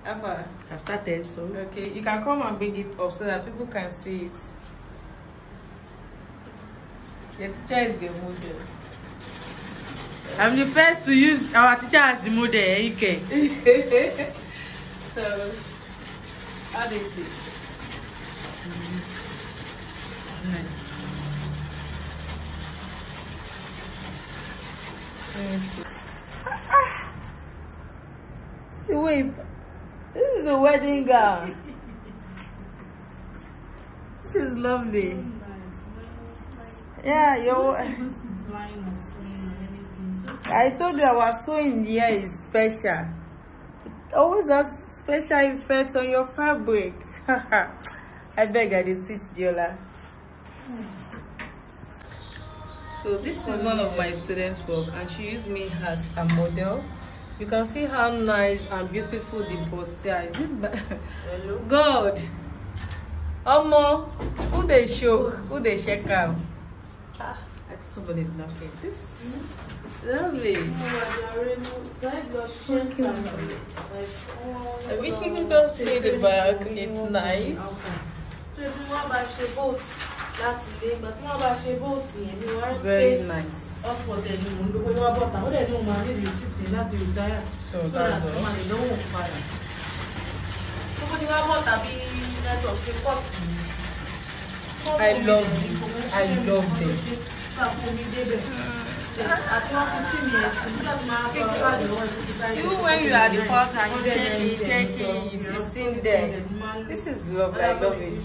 Alpha. I've started, so. Okay, you can come and bring it up so that people can see it. Your teacher is the model. I'm the first to use our teacher as the model, okay? So, how do you see it? Nice. Let me see. Wait, this is a wedding gown. This is lovely. Yeah, I told you our sewing here is special. It always has special effects on your fabric. I beg I did teach Deola. So this is one of my students' work, and she used me as a model. You can see how nice and beautiful the bustier is. This God, Omo, who they show, who they check out. Ah, somebody's laughing. This is lovely. I wish you could just see the back. It's nice. Very nice. So that's all. I love this. I love this. Even when you are the part and you check it, it's still there. This is lovely. I love it.